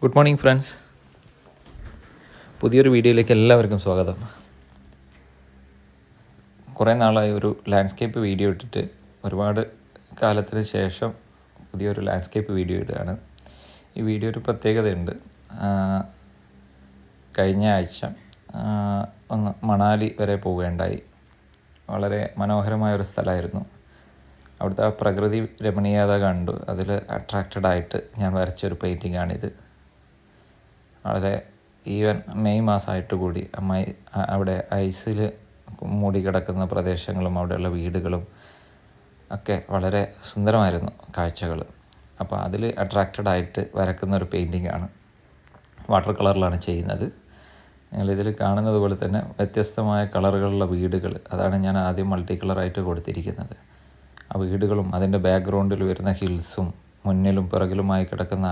Good morning friends. പുതിയൊരു വീഡിയോയിലേക്ക് എല്ലാവർക്കും സ്വാഗതം. കുറേ നാളായി ഒരു ലാൻഡ്സ്കേപ്പ് വീഡിയോ ഇട്ടിട്ട്, ഒരുപാട് കാലത്തിന് ശേഷം പുതിയൊരു ലാൻഡ്സ്കേപ്പ് വീഡിയോ ഇടുകയാണ്. ഈ വീഡിയോ ഒരു പ്രത്യേകതയുണ്ട്. കഴിഞ്ഞ ആഴ്ച ഒന്ന് മണാലി വരെ പോവുകയുണ്ടായി. വളരെ മനോഹരമായൊരു സ്ഥലമായിരുന്നു. അവിടുത്തെ ആ പ്രകൃതി രമണീയത കണ്ടു അതിൽ അട്രാക്റ്റഡായിട്ട് ഞാൻ വരച്ചൊരു പെയിൻറ്റിങ്ങാണിത്. വളരെ ഈവൻ മെയ് മാസമായിട്ട് കൂടി അവിടെ ഐസിൽ മൂടിക്കിടക്കുന്ന പ്രദേശങ്ങളും അവിടെയുള്ള വീടുകളും ഒക്കെ വളരെ സുന്ദരമായിരുന്നു കാഴ്ചകൾ. അപ്പോൾ അതിൽ അട്രാക്റ്റഡായിട്ട് വരക്കുന്ന ഒരു പെയിൻറ്റിങ്ങാണ്. വാട്ടർ കളറിലാണ് ചെയ്യുന്നത്. നിങ്ങളിതിൽ കാണുന്നത് പോലെ തന്നെ വ്യത്യസ്തമായ കളറുകളുള്ള വീടുകൾ, അതാണ് ഞാൻ ആദ്യം മൾട്ടി കളറായിട്ട് കൊടുത്തിരിക്കുന്നത്. ആ വീടുകളും അതിൻ്റെ ബാക്ക്ഗ്രൗണ്ടിൽ വരുന്ന ഹിൽസും മുന്നിലും പിറകിലുമായി കിടക്കുന്ന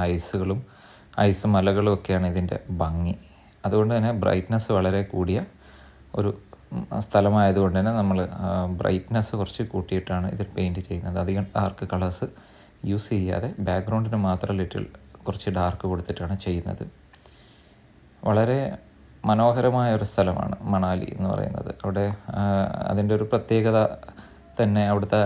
ഐസ് മലകളും ഒക്കെയാണ് ഇതിൻ്റെ ഭംഗി. അതുകൊണ്ട് തന്നെ ബ്രൈറ്റ്നസ് വളരെ കൂടിയ ഒരു സ്ഥലമായതുകൊണ്ട് തന്നെ നമ്മൾ ബ്രൈറ്റ്നസ് കുറച്ച് കൂട്ടിയിട്ടാണ് ഇതിൽ പെയിൻറ്റ് ചെയ്യുന്നത്. അധികം ഡാർക്ക് കളേഴ്സ് യൂസ് ചെയ്യാതെ ബാക്ക്ഗ്രൗണ്ടിന് മാത്രം കുറച്ച് ഡാർക്ക് കൊടുത്തിട്ടാണ് ചെയ്യുന്നത്. വളരെ മനോഹരമായ ഒരു സ്ഥലമാണ് മണാലി എന്ന് പറയുന്നത്. അവിടെ അതിൻ്റെ ഒരു പ്രത്യേകത തന്നെ അവിടുത്തെ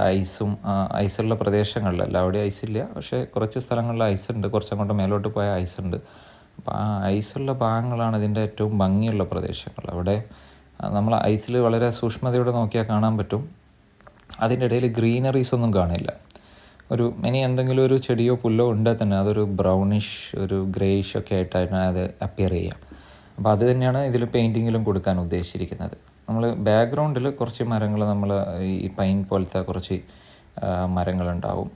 ഐസുള്ള പ്രദേശങ്ങളിലല്ല, അവിടെ ഐസില്ല, പക്ഷേ കുറച്ച് സ്ഥലങ്ങളിൽ ഐസുണ്ട്. കുറച്ചങ്ങോട്ട് മേലോട്ട് പോയ ഐസുണ്ട്. അപ്പോൾ ആ ഐസുള്ള ഭാഗങ്ങളാണ് ഇതിൻ്റെ ഏറ്റവും ഭംഗിയുള്ള പ്രദേശങ്ങൾ. അവിടെ നമ്മൾ ഐസിൽ വളരെ സൂക്ഷ്മതയോടെ നോക്കിയാൽ കാണാൻ പറ്റും, അതിൻ്റെ ഇടയിൽ ഗ്രീനറീസ് ഒന്നും കാണില്ല. ഇനി എന്തെങ്കിലും ഒരു ചെടിയോ പുല്ലോ ഉണ്ടെങ്കിൽ തന്നെ അതൊരു ബ്രൗണിഷ്, ഒരു ഗ്രേയിഷ് ഒക്കെ ആയിട്ടാണ് അത് അപ്പിയർ ചെയ്യുക. അപ്പോൾ അത് തന്നെയാണ് ഇതിൽ പെയിൻറ്റിങ്ങിലും കൊടുക്കാൻ ഉദ്ദേശിച്ചിരിക്കുന്നത്. നമ്മൾ ബാക്ക്ഗ്രൗണ്ടിൽ കുറച്ച് മരങ്ങൾ, നമ്മൾ ഈ പൈൻ പോലത്തെ കുറച്ച് മരങ്ങളുണ്ടാവും.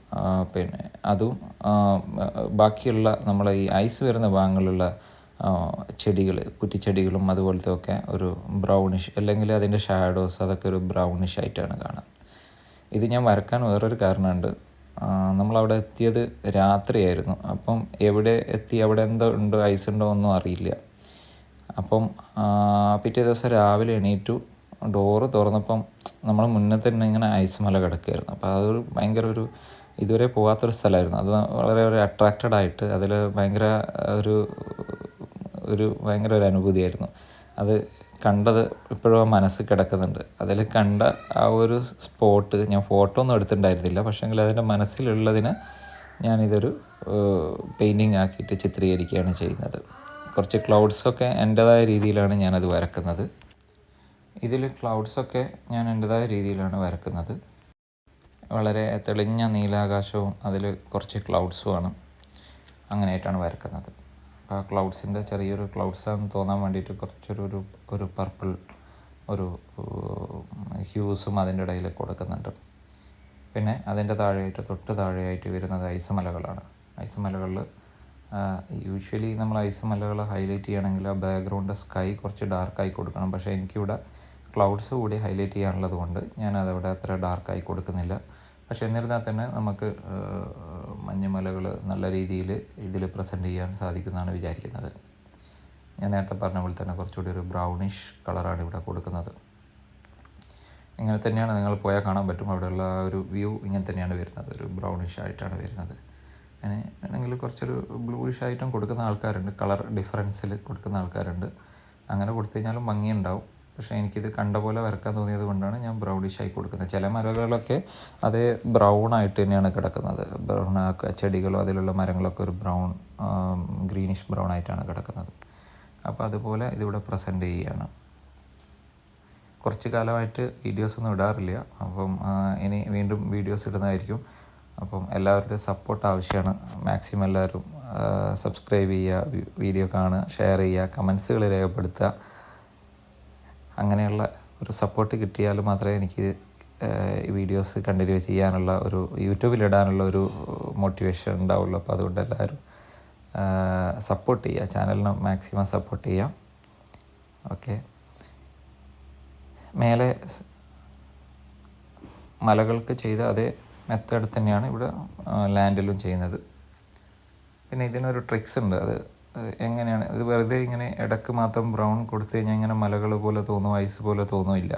പിന്നെ അതും ബാക്കിയുള്ള നമ്മൾ ഈ ഐസ് വരുന്ന ഭാഗങ്ങളിലുള്ള ചെടികൾ, കുറ്റിച്ചെടികളും അതുപോലത്തെ ഒക്കെ ഒരു ബ്രൗണിഷ്, അല്ലെങ്കിൽ അതിൻ്റെ ഷാഡോസ് അതൊക്കെ ഒരു ബ്രൗണിഷ് ആയിട്ടാണ് കാണുക. ഇത് ഞാൻ വരക്കാൻ വേറൊരു കാരണമുണ്ട്. നമ്മളവിടെ എത്തിയത് രാത്രിയായിരുന്നു. അപ്പം എവിടെ എത്തി, അവിടെ എന്തോ ഉണ്ടോ, ഐസ് ഉണ്ടോ ഒന്നും അറിയില്ല. അപ്പം പിറ്റേ ദിവസം രാവിലെ എണീറ്റു, ഡോറ് തുറന്നപ്പം നമ്മൾ മുന്നേ തന്നെ ഇങ്ങനെ ഐസ് മല കിടക്കുകയായിരുന്നു. അപ്പോൾ അതൊരു ഭയങ്കര ഇതുവരെ പോകാത്തൊരു സ്ഥലമായിരുന്നു. അത് വളരെ അട്രാക്റ്റഡായിട്ട് അതിൽ ഭയങ്കര ഒരു അനുഭൂതിയായിരുന്നു. അത് കണ്ടത് ഇപ്പോഴും ആ മനസ്സിൽ കിടക്കുന്നുണ്ട്. അതിൽ കണ്ട ആ ഒരു സ്പോട്ട് ഞാൻ ഫോട്ടോ ഒന്നും എടുത്തിട്ടുണ്ടായിരുന്നില്ല, പക്ഷേങ്കിൽ അതിൻ്റെ മനസ്സിലുള്ളതിന് ഞാനിതൊരു പെയിൻറ്റിങ് ആക്കിയിട്ട് ചിത്രീകരിക്കുകയാണ് ചെയ്യുന്നത്. കുറച്ച് ക്ലൗഡ്സൊക്കെ എൻ്റേതായ രീതിയിലാണ് ഞാനത് വരക്കുന്നത്. ഇതിൽ ക്ലൗഡ്സൊക്കെ ഞാൻ എൻ്റേതായ രീതിയിലാണ് വരക്കുന്നത്. വളരെ തെളിഞ്ഞ നീലാകാശവും അതിൽ കുറച്ച് ക്ലൗഡ്സുമാണ്, അങ്ങനെയായിട്ടാണ് വരക്കുന്നത്. ആ ക്ലൗഡ്സിൻ്റെ ചെറിയൊരു ക്ലൗഡ്സാണെന്ന് തോന്നാൻ വേണ്ടിയിട്ട് കുറച്ചൊരു പർപ്പിൾ ഒരു ഹ്യൂസും അതിൻ്റെ ഇടയിൽ കൊടുക്കുന്നുണ്ട്. പിന്നെ അതിൻ്റെ തൊട്ട് താഴെയായിട്ട് വരുന്നത് ഐസുമലകളാണ്. ഐസുമലകളിൽ യൂഷ്വലി നമ്മൾ ഐസുമലകൾ ഹൈലൈറ്റ് ചെയ്യണമെങ്കിൽ ആ ബാക്ക്ഗ്രൗണ്ട് സ്കൈ കുറച്ച് ഡാർക്കായി കൊടുക്കണം. പക്ഷേ എനിക്കിവിടെ ക്ലൗഡ്സ് കൂടി ഹൈലൈറ്റ് ചെയ്യാനുള്ളത് കൊണ്ട് ഞാനതവിടെ അത്ര ഡാർക്കായി കൊടുക്കുന്നില്ല. പക്ഷേ എന്നിരുന്നാൽ തന്നെ നമുക്ക് മഞ്ഞുമലകൾ നല്ല രീതിയിൽ ഇതിൽ പ്രസൻറ്റ് ചെയ്യാൻ സാധിക്കുമെന്നാണ് വിചാരിക്കുന്നത്. ഞാൻ നേരത്തെ പറഞ്ഞ പോലെ തന്നെ കുറച്ചുകൂടി ഒരു ബ്രൗണിഷ് കളറാണ് ഇവിടെ കൊടുക്കുന്നത്. ഇങ്ങനെ തന്നെയാണ്, നിങ്ങൾ പോയാൽ കാണാൻ പറ്റും. അവിടെയുള്ള ഒരു വ്യൂ ഇങ്ങനെ തന്നെയാണ് വരുന്നത്, ഒരു ബ്രൗണിഷ് ആയിട്ടാണ് വരുന്നത്. അങ്ങനെ ആണെങ്കിൽ കുറച്ചൊരു ബ്ലൂയിഷ് ആയിട്ടും കൊടുക്കുന്ന ആൾക്കാരുണ്ട്, കളർ ഡിഫറൻസിൽ കൊടുക്കുന്ന ആൾക്കാരുണ്ട്. അങ്ങനെ കൊടുത്തു കഴിഞ്ഞാലും ഭംഗിയുണ്ടാവും. പക്ഷേ എനിക്കിത് കണ്ട പോലെ വരക്കാൻ തോന്നിയത് കൊണ്ടാണ് ഞാൻ ബ്രൗണിഷായി കൊടുക്കുന്നത്. ചില മരങ്ങളൊക്കെ അതേ ബ്രൗൺ ആയിട്ട് തന്നെയാണ് കിടക്കുന്നത്. ബ്രൗൺ ചെടികളോ അതിലുള്ള മരങ്ങളൊക്കെ ഒരു ഗ്രീനിഷ് ബ്രൗൺ ആയിട്ടാണ് കിടക്കുന്നത്. അപ്പോൾ അതുപോലെ ഇതിവിടെ പ്രസൻറ്റ് ചെയ്യുകയാണ്. കുറച്ച് കാലമായിട്ട് വീഡിയോസൊന്നും ഇടാറില്ല. അപ്പം ഇനി വീണ്ടും വീഡിയോസ് ഇടുന്നതായിരിക്കും. അപ്പം എല്ലാവരുടെയും സപ്പോർട്ട് ആവശ്യമാണ്. മാക്സിമം എല്ലാവരും സബ്സ്ക്രൈബ് ചെയ്യുക, വീഡിയോ കാണുക, ഷെയർ ചെയ്യുക, കമൻസുകൾ രേഖപ്പെടുത്തുക. അങ്ങനെയുള്ള ഒരു സപ്പോർട്ട് കിട്ടിയാൽ മാത്രമേ എനിക്ക് ഈ വീഡിയോസ് കണ്ടിന്യൂ ചെയ്യാനുള്ള യൂട്യൂബിലിടാനുള്ള ഒരു മോട്ടിവേഷൻ ഉണ്ടാവുള്ളൂ. അപ്പോൾ അതുകൊണ്ട് എല്ലാവരും സപ്പോർട്ട് ചെയ്യുക, ചാനലിനെ മാക്സിമം സപ്പോർട്ട് ചെയ്യുക. ഓക്കെ. മേലെ മലകൾക്ക് ചെയ്ത അതേ മെത്തേഡ് തന്നെയാണ് ഇവിടെ ലാൻഡിലും ചെയ്യുന്നത്. പിന്നെ ഇതിനൊരു ട്രിക്സ് ഉണ്ട്. അത് എങ്ങനെയാണ്, ഇത് വെറുതെ ഇങ്ങനെ ഇടയ്ക്ക് മാത്രം ബ്രൗൺ കൊടുത്തു കഴിഞ്ഞാൽ ഇങ്ങനെ മലകൾ പോലെ തോന്നും, ഐസ് പോലെ തോന്നുമില്ല.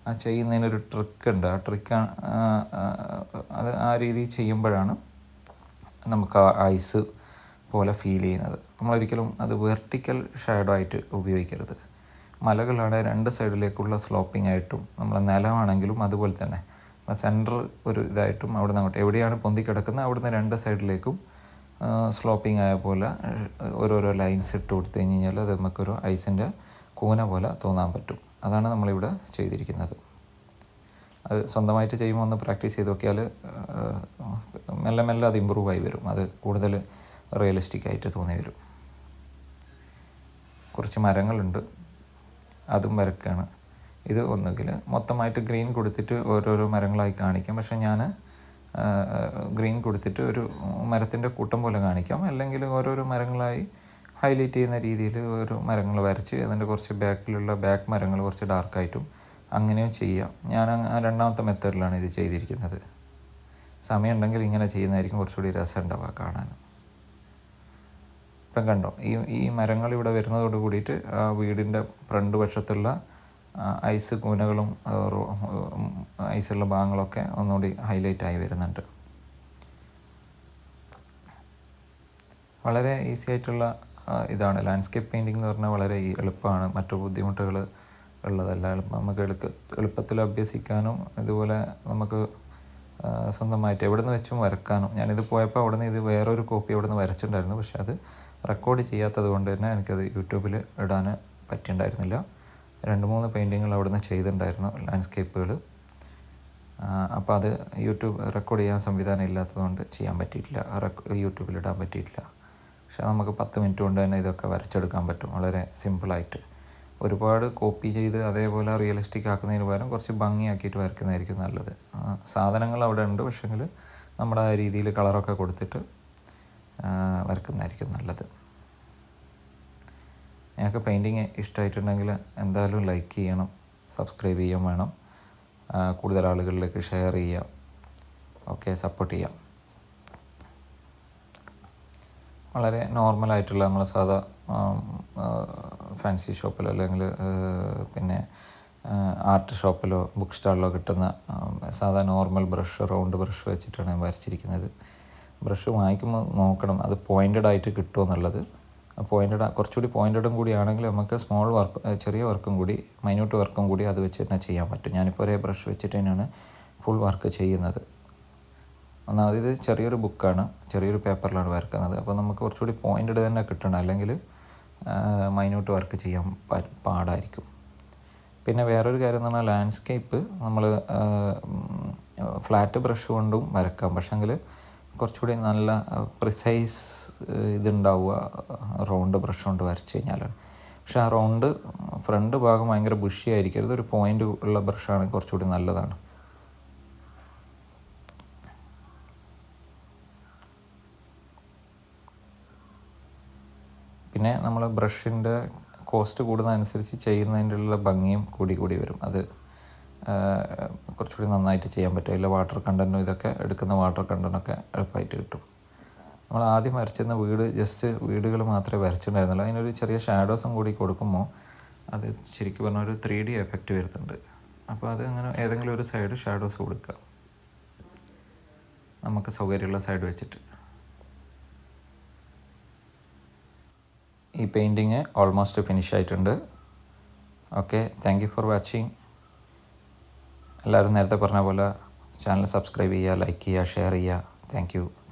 ആ ചെയ്യുന്നതിനൊരു ട്രിക്കുണ്ട്. ആ ട്രിക്ക് അത് ആ രീതിയിൽ ചെയ്യുമ്പോഴാണ് നമുക്ക് ആ ഐസ് പോലെ ഫീൽ ചെയ്യുന്നത്. നമ്മളൊരിക്കലും അത് വെർട്ടിക്കൽ ഷാഡോ ആയിട്ട് ഉപയോഗിക്കരുത്. മലകളാണ് രണ്ട് സൈഡിലേക്കുള്ള സ്ലോപ്പിംഗ് ആയിട്ടും നമ്മളെ നിലമാണെങ്കിലും അതുപോലെ തന്നെ സെൻറ്റർ ഒരു ഇതായിട്ടും അവിടെ നിന്ന് അങ്ങോട്ട് എവിടെയാണ് പൊന്തി കിടക്കുന്നത് അവിടുന്ന് രണ്ട് സൈഡിലേക്കും സ്ലോപ്പിംഗ് ആയ പോലെ ഓരോരോ ലൈൻസ് ഇട്ട് കൊടുത്തു കഴിഞ്ഞ് കഴിഞ്ഞാൽ അത് നമുക്കൊരു ഐസിൻ്റെ കൂന പോലെ തോന്നാൻ പറ്റും. അതാണ് നമ്മളിവിടെ ചെയ്തിരിക്കുന്നത്. അത് സ്വന്തമായിട്ട് ചെയ്യുമ്പോൾ ഒന്ന് പ്രാക്ടീസ് ചെയ്ത് നോക്കിയാൽ മെല്ലെ മെല്ലെ അത് ഇമ്പ്രൂവ് ആയി വരും. അത് കൂടുതൽ റിയലിസ്റ്റിക് ആയിട്ട് തോന്നി വരും. കുറച്ച് മരങ്ങളുണ്ട്, അതും വരക്കുകയാണ്. ഇത് ഒന്നുകിൽ മൊത്തമായിട്ട് ഗ്രീൻ കൊടുത്തിട്ട് ഓരോരോ മരങ്ങളായി കാണിക്കാം. പക്ഷേ ഞാൻ ഗ്രീൻ കൊടുത്തിട്ട് ഒരു മരത്തിൻ്റെ കൂട്ടം പോലെ കാണിക്കാം. അല്ലെങ്കിൽ ഓരോരോ മരങ്ങളായി ഹൈലൈറ്റ് ചെയ്യുന്ന രീതിയിൽ ഓരോ മരങ്ങൾ വരച്ച് അതിൻ്റെ കുറച്ച് ബാക്കിലുള്ള ബാക്ക് മരങ്ങൾ കുറച്ച് ഡാർക്കായിട്ടും അങ്ങനെയും ചെയ്യാം. ഞാൻ രണ്ടാമത്തെ മെത്തേഡിലാണ് ഇത് ചെയ്തിരിക്കുന്നത്. സമയം ഉണ്ടെങ്കിൽ ഇങ്ങനെ ചെയ്യുന്നതായിരിക്കും കുറച്ചുകൂടി രസം ഉണ്ടാവുക കാണാൻ. ഇപ്പം കണ്ടോ, ഈ മരങ്ങൾ ഇവിടെ വരുന്നതോട് കൂടിയിട്ട് ആ വീടിൻ്റെ ഫ്രണ്ട് വശത്തുള്ള ഐസ് കൂനകളും ഐസുള്ള ഭാഗങ്ങളൊക്കെ ഒന്നുകൂടി ഹൈലൈറ്റായി വരുന്നുണ്ട്. വളരെ ഈസി ആയിട്ടുള്ള ഇതാണ് ലാൻഡ്സ്കേപ്പ് പെയിൻറ്റിംഗ് എന്ന് പറഞ്ഞാൽ. വളരെ എളുപ്പമാണ്, മറ്റു ബുദ്ധിമുട്ടുകൾ ഉള്ളതല്ല. നമുക്ക് എളുപ്പത്തിൽ അഭ്യസിക്കാനും ഇതുപോലെ നമുക്ക് സ്വന്തമായിട്ട് എവിടെ നിന്ന് വെച്ചും വരക്കാനും. ഞാനിത് പോയപ്പോൾ അവിടെ നിന്ന് ഇത് വേറൊരു കോപ്പി അവിടെ നിന്ന് വരച്ചിട്ടുണ്ടായിരുന്നു. പക്ഷേ അത് റെക്കോർഡ് ചെയ്യാത്തത് കൊണ്ട് തന്നെ എനിക്കത് യൂട്യൂബിൽ ഇടാൻ പറ്റിയിട്ടുണ്ടായിരുന്നില്ല. 2-3 പെയിൻറ്റിങ്ങൾ അവിടെ നിന്ന് ചെയ്തിട്ടുണ്ടായിരുന്നു, ലാൻഡ്സ്കേപ്പുകൾ. അപ്പോൾ അത് യൂട്യൂബ് റെക്കോർഡ് ചെയ്യാൻ സംവിധാനം ഇല്ലാത്തതുകൊണ്ട് ചെയ്യാൻ പറ്റിയിട്ടില്ല, യൂട്യൂബിൽ ഇടാൻ പറ്റിയിട്ടില്ല. പക്ഷേ നമുക്ക് 10 മിനിറ്റ് കൊണ്ട് തന്നെ ഇതൊക്കെ വരച്ചെടുക്കാൻ പറ്റും വളരെ സിമ്പിളായിട്ട്. ഒരുപാട് കോപ്പി ചെയ്ത് അതേപോലെ റിയലിസ്റ്റിക് ആക്കുന്നതിന് പകരം കുറച്ച് ഭംഗിയാക്കിയിട്ട് വരയ്ക്കുന്നതായിരിക്കും നല്ലത്. സാധനങ്ങൾ അവിടെ ഉണ്ട്, പക്ഷേങ്കിൽ നമ്മുടെ ആ രീതിയിൽ കളറൊക്കെ കൊടുത്തിട്ട് വരയ്ക്കുന്നതായിരിക്കും നല്ലത്. ഞങ്ങൾക്ക് പെയിൻറ്റിങ് ഇഷ്ടമായിട്ടുണ്ടെങ്കിൽ എന്തായാലും ലൈക്ക് ചെയ്യണം, സബ്സ്ക്രൈബ് ചെയ്യാൻ വേണം, കൂടുതൽ ആളുകളിലേക്ക് ഷെയർ ചെയ്യാം, ഓക്കെ, സപ്പോർട്ട് ചെയ്യാം. വളരെ നോർമലായിട്ടുള്ള നമ്മൾ സാധാ ഫാൻസി ഷോപ്പിലോ അല്ലെങ്കിൽ പിന്നെ ആർട്ട് ഷോപ്പിലോ ബുക്ക് സ്റ്റാളിലോ കിട്ടുന്ന സാധാ നോർമൽ ബ്രഷ്, റൗണ്ട് ബ്രഷ് വെച്ചിട്ടാണ് ഞാൻ വരച്ചിരിക്കുന്നത്. ബ്രഷ് വാങ്ങിക്കുമ്പോൾ നോക്കണം അത് പോയിൻറ്റഡ് ആയിട്ട് കിട്ടുമോ എന്നുള്ളത്. കുറച്ചുകൂടി പോയിൻറ്റഡും കൂടി ആണെങ്കിൽ നമുക്ക് സ്മോൾ വർക്ക്, ചെറിയ വർക്കും കൂടി, മൈന്യൂട്ട് വർക്കും കൂടി അത് വെച്ച് തന്നെ ചെയ്യാൻ പറ്റും. ഞാനിപ്പോൾ ഒരേ ബ്രഷ് വെച്ചിട്ട് തന്നെയാണ് ഫുൾ വർക്ക് ചെയ്യുന്നത്. ഒന്നാമത് ഇത് ചെറിയൊരു ബുക്കാണ്, ചെറിയൊരു പേപ്പറിലാണ് വരക്കുന്നത്. അപ്പോൾ നമുക്ക് കുറച്ചുകൂടി പോയിൻറ്റഡ് തന്നെ കിട്ടണം, അല്ലെങ്കിൽ മൈന്യൂട്ട് വർക്ക് ചെയ്യാൻ പാടായിരിക്കും. പിന്നെ വേറൊരു കാര്യം എന്ന് പറഞ്ഞാൽ ലാൻഡ്സ്കേപ്പ് നമ്മൾ ഫ്ലാറ്റ് ബ്രഷ് കൊണ്ടും വരക്കാം. പക്ഷേങ്കിൽ കുറച്ചുകൂടി നല്ല പ്രിസൈസ് ഇതുണ്ടാവുക റൗണ്ട് ബ്രഷ് കൊണ്ട് വരച്ച് കഴിഞ്ഞാലാണ്. പക്ഷേ ആ റൗണ്ട് ഫ്രണ്ട് ഭാഗം ഭയങ്കര ബുഷി ആയിരിക്കരുത്, ഒരു പോയിൻ്റ് ഉള്ള ബ്രഷാണെങ്കിൽ കുറച്ചുകൂടി നല്ലതാണ്. പിന്നെ നമ്മൾ ബ്രഷിൻ്റെ കോസ്റ്റ് കൂടുന്നതനുസരിച്ച് ചെയ്യുന്നതിൻ്റെ ഉള്ള ഭംഗിയും കൂടി വരും. അത് കുറച്ചുകൂടി നന്നായിട്ട് ചെയ്യാൻ പറ്റും. അതിൽ വാട്ടർ കണ്ടൻറ്റും ഇതൊക്കെ എടുക്കുന്ന വാട്ടർ കണ്ടൻറ്റൊക്കെ എളുപ്പമായിട്ട് കിട്ടും. നമ്മൾ ആദ്യം വരച്ചിരുന്ന ജസ്റ്റ് വീടുകൾ മാത്രമേ വരച്ചിട്ടുണ്ടായിരുന്നുള്ളൂ. അതിനൊരു ചെറിയ ഷാഡോസും കൂടി കൊടുക്കുമ്പോൾ അത് ശരിക്കും പറഞ്ഞാൽ ഒരു 3D എഫക്റ്റ് വരുന്നുണ്ട്. അപ്പോൾ അത് അങ്ങനെ ഏതെങ്കിലും ഒരു സൈഡ് ഷാഡോസ് കൊടുക്കുക, നമുക്ക് സൗകര്യമുള്ള സൈഡ് വെച്ചിട്ട്. ഈ പെയിൻറ്റിങ് ഓൾമോസ്റ്റ് ഫിനിഷ് ആയിട്ടുണ്ട്. Okay, thank you for watching. എല്ലാവരും നേരത്തെ പറഞ്ഞ പോലെ ചാനൽ സബ്സ്ക്രൈബ് ചെയ്യുക, ലൈക്ക് ചെയ്യുക, ഷെയർ ചെയ്യുക.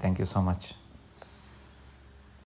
Thank you so much.